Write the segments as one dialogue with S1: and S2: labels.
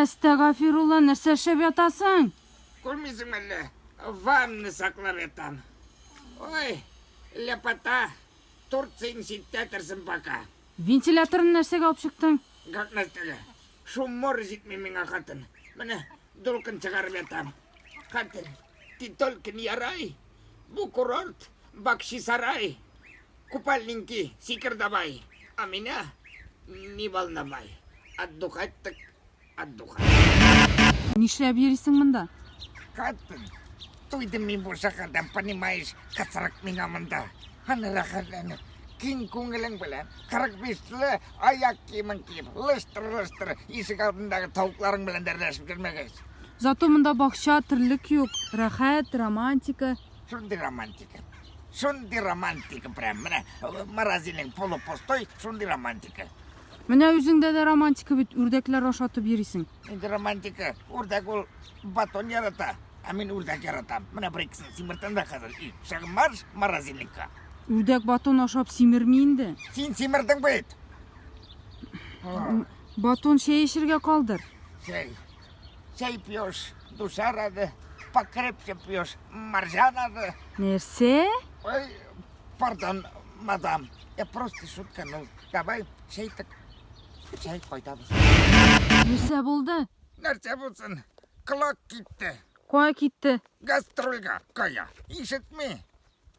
S1: Estağfirullah, нәрсе ішіп ятасың?
S2: Көрмейсің әлі, ванны сақлап ятам. Ой, ляпота, Турцияның ситтәтірсін пока.
S1: Вентиляторын нәрсеге алып шықтың?
S2: Как настығы, шумор жетмей меңа қатын. Міне, дұлқын шығарып ятам. Қатын, ты только не ярай. Бұл курорт, бакши сарай. Купальненький, сикір давай. А меня не волновай. Отдухать так отдухать.
S1: Нишләп йөрисең монда?
S2: Қатын, туйды мен бұл шақардан, понимаешь, қасырақ мен амында. Аны рахатланып, кең көңілің білән, 45-лі аяқ киімін киіп, лыштыр-лыштыр, есік алдындағы тауықларың білән дәрләшіп жүрмегіз.
S1: Зато монда бақша, тірлік юк, рахат, романтика.
S2: Шундай романтика. Шундай романтика прям, міне, морозильник полупустой, шундай романтика.
S1: Менә үзеңдә дә романтика бит, үрдәкләр ашатып йөрисең.
S2: Енді романтика, үрдәк ол батон ярата, а мен үрдәк яратам. Міне бір икісін симіртанда қазір, шағын марш морозильникқа.
S1: Үрдәк батон ашап симерми инде.
S2: Сен симірдің бейт.
S1: Батон шәй ішергә калдыр.
S2: Чай пьешь, душа рада, покрепче пьешь, маржа надо.
S1: Нәрсе?
S2: Ой, пардон, мадам, я просто шутканул. Давай, чай так, чай қойдабыз.
S1: Нәрсе булды?
S2: Нәрсе болсын, құлақ кетті.
S1: Кая китте?
S2: Гастрольға, қая, ишетме.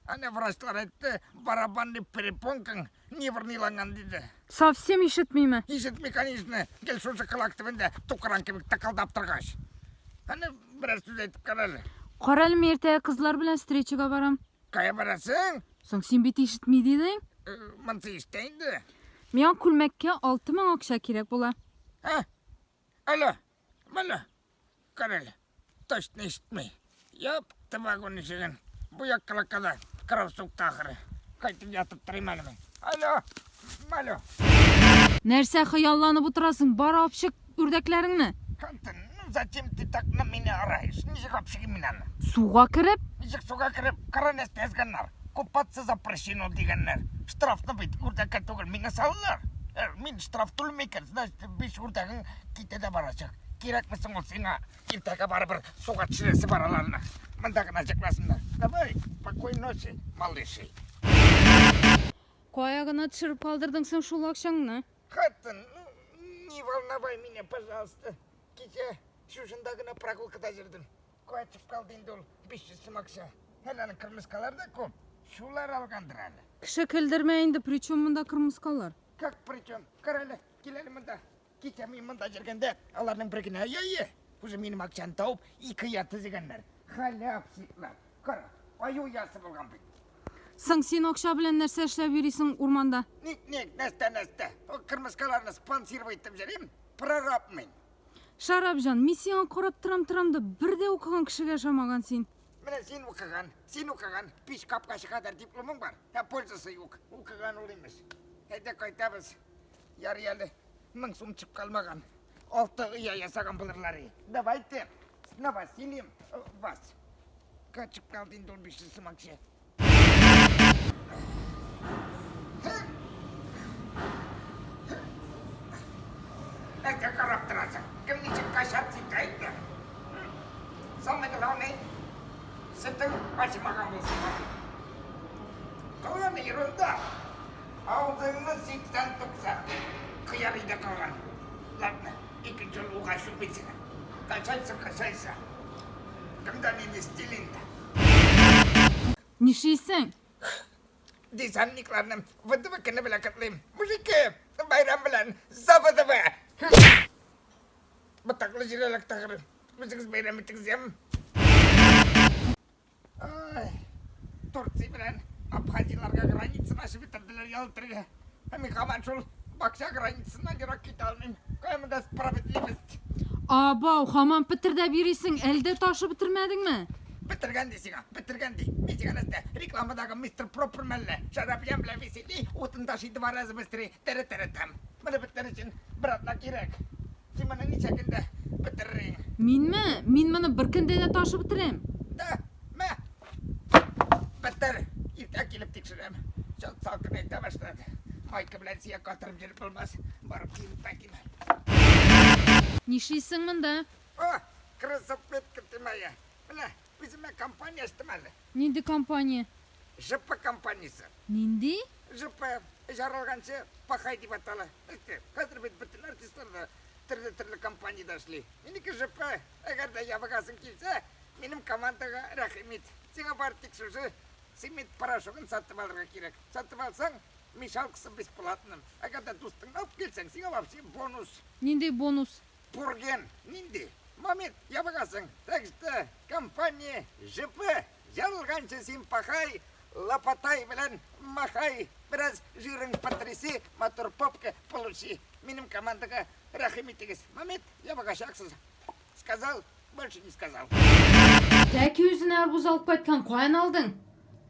S2: Ана врачтар айтты, барабанный перепонкаң неврниланған деді.
S1: Совсем ишетмейме?
S2: Ишетме, конечно, кел шошы құлақ түбінде тұқыран кебек тақалдап тұрғаш. Ана біраз сөз айтып қаралы.
S1: Қаралы мен ертеге қызлар белән встречаға барам.
S2: Қая барасың?
S1: Соң сен бит ишетмей дидең?
S2: Мынсы іштейінді.
S1: Миңа күлмәккә 6000 акча кирәк була.
S2: Алло, мана, қаралы, точно ишетмей. Япты вагон ішігін. Бұяқ қылаққада қырау соқты ақыры. Қайтып ятып тұрайым әлі мен. Алло.
S1: Нәрсе хыялланып отырасың, бар алып шық үрдәкләреңне.
S2: Қатын, зачем ты так на меня ораешь? Нижек апшығы менаны.
S1: Суға кіріп?
S2: Нижек суға кіріп, қаранесті әзганнар. Купаться запрещено дегеннер. Штрафны бейт, үрдәкке түгіл, мені салылар. Мен штраф түлмейкен, значит, 5 үрдәгін кетеді барашық. Керек місің ол сеңа, ертегі бары бір суға түсіресі бараларына. Мындағына жықласындар. Давай, покой ночи, малыши.
S1: Қояғына түсіріп қалдырдың сен шул ақшаңны?
S2: Қатын, не волновай меня, пожалуйста. Кеше шушындағына прогулкада жүрдім. Қоячып қалды енді ол 500 ақша. Әләні кірмісқалар да көп. Шулар алғандыр әлі.
S1: Кіші кілдірме енді, причем мұнда кірмісқалар?
S2: Как причем? Қарайлы, келелі мұнда. Кеше мен мұнда жүргенде, алардың біргіне ай-ай-ай. Уже менің ақшаны тауып, 2 яты зегендер. Халяп ситлар. Қара, аю ясы болған бейт.
S1: Сың сен ақша білен нәрсе ішлеп бересің урманда?
S2: Ник, näste. О кірмісқаларны спонсировайтып жүрем, прораб мен.
S1: Шарапжан, мен сен қарап тұрам-тұрамды бірде оқыған кішіге шамаған сен.
S2: Міне сен оқыған, 5 қапқашы қадар дипломың бар. Пользасы yok. Оқыған ол емес. Әйді қайтабыз. Яры-ялы 1000 сум чып қалмаған. 6 ұя ясаған бұлырлары. Давайте, снова силим вас. Қачып қалды енді 15 сум ақша. Әйді қарап тұрасың. Кім нешік қашат сетайды? Самый главный, сетің ашымаған болсын. Қалғаны ерунда. Аузыңны сектен тұқса, қияр үйде қалған. Ладно, 2 жол уға шүпетсін. Қашайса. Кімдан енді стилинді.
S1: Нешейсің?
S2: Десанникларным ВДВ кіні білі кітлейм. Мужики, байрам білін, ЗВДВ. Бұтақлы жүрелік тағыры. Өзіңіз байрам етіңізем. Турция білін, Абхазиларға границын ашып бітірділер ялтырға. Әмі қаман шол бақша границына жырақ кете алмайм. Қойымында справедливость.
S1: Абау, хаман бітірді бересің, әлде ташы бітірмәдің ме?
S2: Бітірген дейсің, бітірген дей. Мен саған рекламадағы мистер Проппермәлі, Шарапиян біле весели, отын ташиды бар азы бістірі, тәрі там. Мұны бітір үшін бір атна керек. Сен мұны неше күнде бітірің?
S1: Мен мұны бір күнде де ташы бітірем.
S2: Да, мә. Бітір, ерте келіп текшірем. Жол салқын айта баштады. Майка білән сия қатырып жүріп болмас. Барып келіп бәкін.
S1: Нешлейсің мұнда?
S2: О, кірісіп беткірді мәйе. Міне, өзіме компания іштімәлі.
S1: Ненде компания?
S2: ЖП компаниясы.
S1: Ненде?
S2: ЖП жаралғанша пахай деп аталы. Қазір бүтін артистларды түрлі компанияда ішлей. Менікі ЖП, әгерде ябығасың келсе, менің командаға рахмет. Сеңа бар тексуші, цемент порошогын сатып алырға керек. Сатып алсаң, мешалқысы бесплатным. Әгерде достың алып келсең, сеңа вообще бонус.
S1: Ненде бонус?
S2: Пурген, нинди? Момент, ябығасың. Так что компания ЖП жарылғанша сен пахай, лопатай білән махай, біраз жирың потряси, мотор попка получи. Менің командаға рахмет егіз. Момент, ябығашақсыз. Сказал, больше не сказал.
S1: Дәке өзін арбуз алып қайтқан қойын алдың?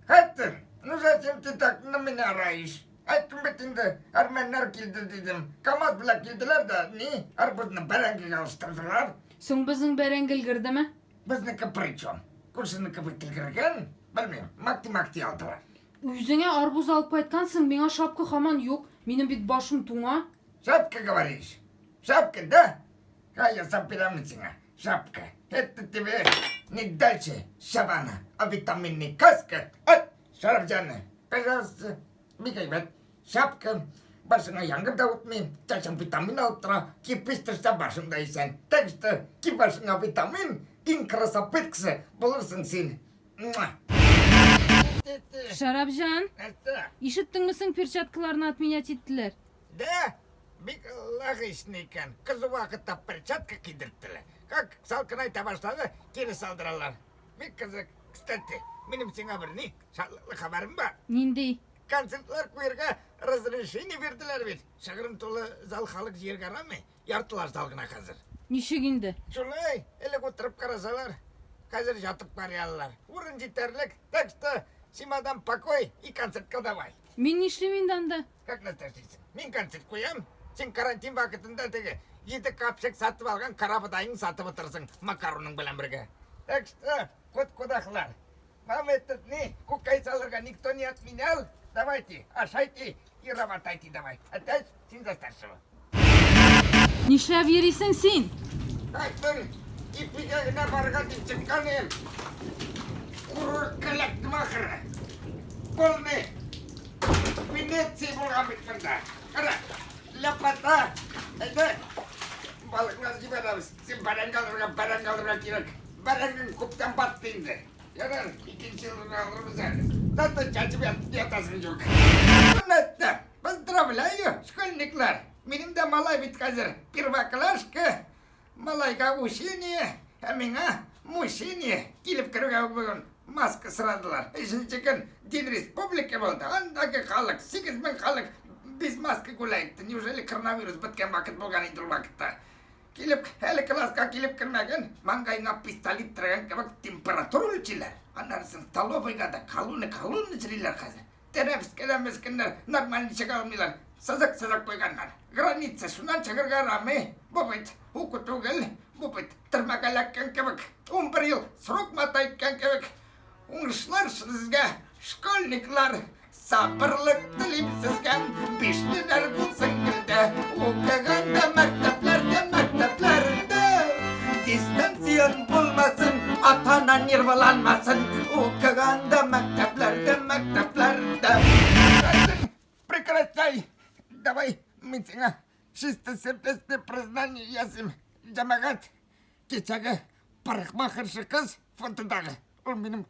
S2: Хаттыр, ну зачем ты так на меня раишь? Айттым бетінде армяндар келді дедім. КамАЗ біләк келділер да, не? Арбузны бәрәңгіге алыстырдылар.
S1: Соң біздің бәрәңгіл кірді ме?
S2: Біздікі причем? Көршінікі бітілгірген? Білмейм, макти алдылар.
S1: Өзіңе арбуз алып қайтқансың, меңа шапка хаман yok. Менің бит башым туңа.
S2: Шапка говоришь? Шапка, да? А я сам пирамидцина. Шапка. Это тебе не дальше шабана, а витаминный каска. Ай, Шарапжаны, пожалуйста, бегай бәт. Шапка. Башыңа яңғыр да өтмейм. Чашың витамин алып тұра, кипістірсе башыңда исән. Так что, ки башыңа витамин, ең красавица болырсың сен.
S1: Шарапжан, ишіттіңмісің перчаткаларын отменять еттілер?
S2: Да, бик лағышын екен. Қызы уақытта перчатка кидірттілер. Как салқын айта баштады, кері салдыралар. Бик қызық. Кстати, менің сеңа бір не? Шарлықлы хабарым бар.
S1: Нендей?
S2: Концертлар қойырға разрешение берділер бет. Шағырым толы зал халық жер қарамай, яртылар залғына қазір.
S1: Нешегенді?
S2: Шулай, әлік отырып қарасалар, қазір жатып қариялылар. Урын жетерлік, так что, симадан покой и концертқа давай.
S1: Мен нешлемен анда?
S2: Как настоящийсің? Мен концерт қоям, сен карантин вақытында теге 7 капшек сатып алған қарабыдайың сатып отырсың макаронның білен бірге. Так что, код-кодақлар, вам этот не, кукай салырға никто не отменял. Давайте, ашайте и работайте давай. Опять сен за старшего.
S1: Нешлеп ерейсің сен?
S2: Айттың, ипиге гіне барға деп шыққан ел. Құрыр кәләкті мақыры. Бұл не? Венеция болған бет бұнда. Қара, лапата. Әйді, балықлар жіберамыз. Сен бараң алырға керек. Бараңын көптен батты енді. Ярар, екінші жылын алырмыз әлі. Зато чачып ятасың жоқ. Күнәтті, поздравляю, школьниклар. Менің де малай бит қазір. Первоклашка. Малайға учение, а меңа мучение. Келіп кіруге бүгін маска сұрадылар. Үшінші күн День Республики болды. Андағы халық, 8.000 халық без маска гуляйды. Неужели коронавирус біткен вақыт болған еді вақытта? Келіп, әлі класқа келіп кірмеген, маңғайына пистолет тұрған кебек температура өлчелер. Анарсын столовайға да колонны жүрелер қазір. Терапс кіндер нормальный шыға алмайлар. Сазак қойғандар. Граница шунан шығырға рамы. Бұбыт, ұқы түгіл. Бұбыт, тұрмағал әккен кебек. 11 ел срок матайткен кебек. Оңышылар сізге, школьниклар. Сабырлық тіліп сізге. Бешлілер болсын күлді. Оқығанда мәктеплерді. Дистанцион болмасын, атана нерваланмасын. Оқығанда мәктеплерді. Прекращай. Давай, мен сеңа чисто сердечное признание ясым. Жамағат, кечегі парикмахерші қыз фотодағы. Ол менің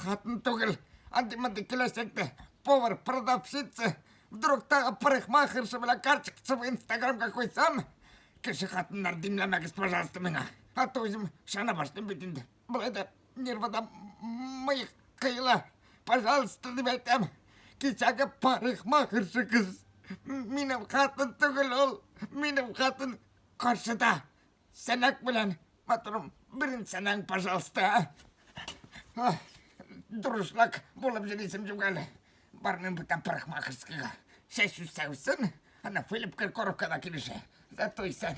S2: хатын түгіл. Антиманды келешекті повар, продавщица. Вдруг тағы парикмахерші біла карточкасы в инстаграмға қойсам, кіші қатындар демлемегіз, пожалуйста, мені. А то өзім шана баштым бетінде. Бұлайда нервада миық қиыла. Пожалуйста, деп айтам. Кечегі парикмахерші қыз. Менің қатын түгіл ол. Менің қатын қаршыда. Сәнәк білән. Матырым, бірін сәнәң, пожалуйста. Дұрыслак болып жүресім жүгәлі. Бармен бұтан парықмақырскіға. 600 сәуісін, ана Филипп Кіркоровкада келіші. Затойсан.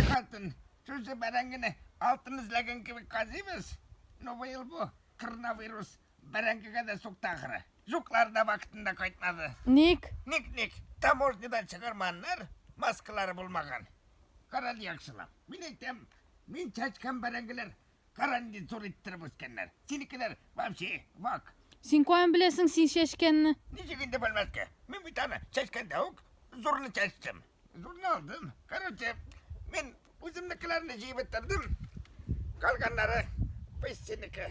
S2: Қатын, сөзі бәрәңгіні алтын ізләген кебек қазимыз. Но бұл бұл коронавирус бәрәңгіге де соқтағыры. Жұқлар да вақытында қайтмады.
S1: Ник?
S2: Ник, таможнядан шығарманлар, маскалары болмаған. Қарады яқшылап. Мен айтам, мен чачқан бәрәңгілер қаранды зор еттіріп өскенлер. Сенікілер вообще вак.
S1: Сен қойын білесің сен шешкенні?
S2: Нешегінде білмәске. Мен бір таны чачканда оқ, зорны чачтым. Зорны алдым. Короче, мен өзімдікілеріні жиып еттірдім. Қалғанлары, біз сенікі.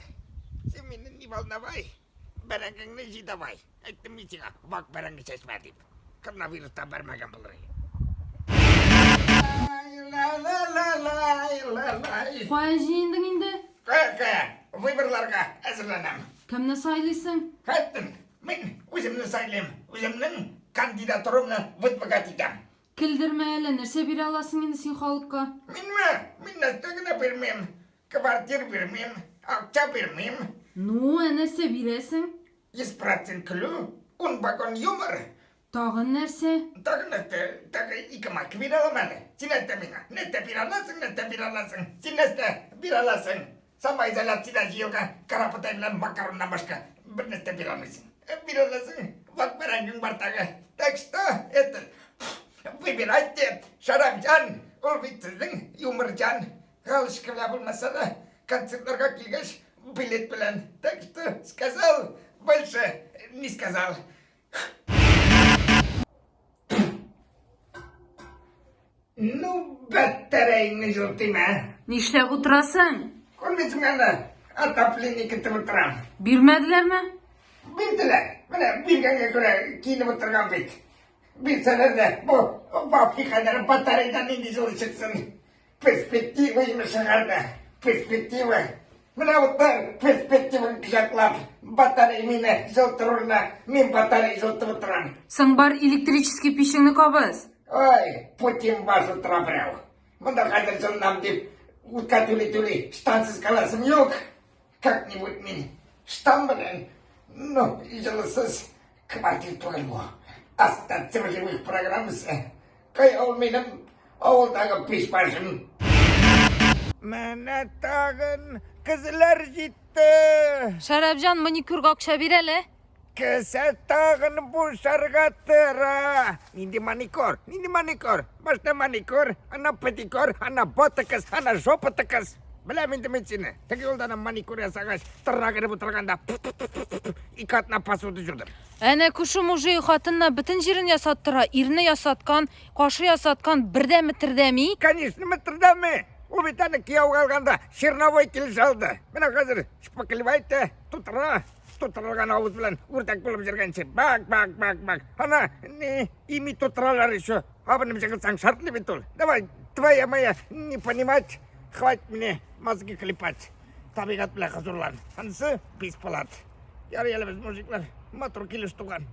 S2: Сен мені не волновай, бәрәңгіңні жи давай. Айттым мен сеға, вак бәрәңгі чачма деп. Коронавирустан бармаған бұлыры.
S1: Қойын жиындың енді?
S2: Қая, выборларға әзірленем.
S1: Кімні сайлайсың?
S2: Қайттым, мен өзімні сайлайым, өзімнің кандидатурымны выдвигать етем.
S1: Кілдірме әлі, нәрсе бере аласың енді сен халыққа?
S2: Мен нәрсегіне бермейм, квартир бермейм, ақша бермейм.
S1: Ну, нәрсе бересің?
S2: 100% күлу, 10 вагон юмор.
S1: Тағын нәрсе?
S2: Тағы 2 мак бере алам әлі. Сен әсті мені, нәрсе бере аласың, сен нәрсе бере аласың. Самоизоляцияда жиылған карапатай білен макароннан башқа бір нәрсе бере алмайсың. Бере аласың, вак бәрәңгің бар тағы. Так что, выбирайте, Шарапжан, ол бит сіздің юморжан. Галышкіля болмаса да, концертларға келгеш билет білен. Так что, сказал, больше не сказал. Ну, бәттәрәйіңні жылтым,
S1: Нишләп отырасың?
S2: Көрмесің әлі, отопление кетіп отырам.
S1: Бермәділер ме?
S2: Берділер, міне бергенге көре киініп отырған бет. Берсәлер де, бұл Африкадағы батарейдан енді жылы шықсын. Перспектива емі шығарды, перспектива. Міне ұттар перспективын құшақлап, батарей мені жылтырырына, мен батарей жылтып отырам.
S1: Сың бар электрический пешіңні қабыз.
S2: Ой, Путин басы тұра бірәу. Мұнда қазір жылынам деп, утқа түлі-түлі штансыз қаласым жоқ. Как-нибудь мен штан білен, ну, жылысыз квартир түгіл бұл. Остаться в живых программасы. Кай ол менің ауылдағы пешбашым. Мәне тағын қызылар жетті.
S1: Шарапжан, маникюрға ақша берелі?
S2: Кese tağın bu şargatıra. Nindi manikor. Başta manikor, ana pedikor, ana botakız, ana jopatakız. Білем енді мен сені. Теге олдана маникор ясағаш, тырнағыры бұтырғанда икатна пасуды жүрдім.
S1: Әне күші мұжы қатынна бітін жерін ясаттыра, иріні ясатқан, қашы ясатқан бірдәмі тірдәмі?
S2: Конечно, тірдәмі. Ол бетаны кияу қалғанда шерновой келіш алды. Мені қазір шпакілівайды, тұтырылған ауыз білен ұртак болып жүргенше. Бак. Ана, ими тұтыралар еще. Абыным жығылсаң шартлы бет ол. Давай, твоя моя не понимать. Хватит мне мозги клепать. Табиғат біле қызырлан. Анысы бес палат. Яры еліміз мужиклар, матур келіш туған.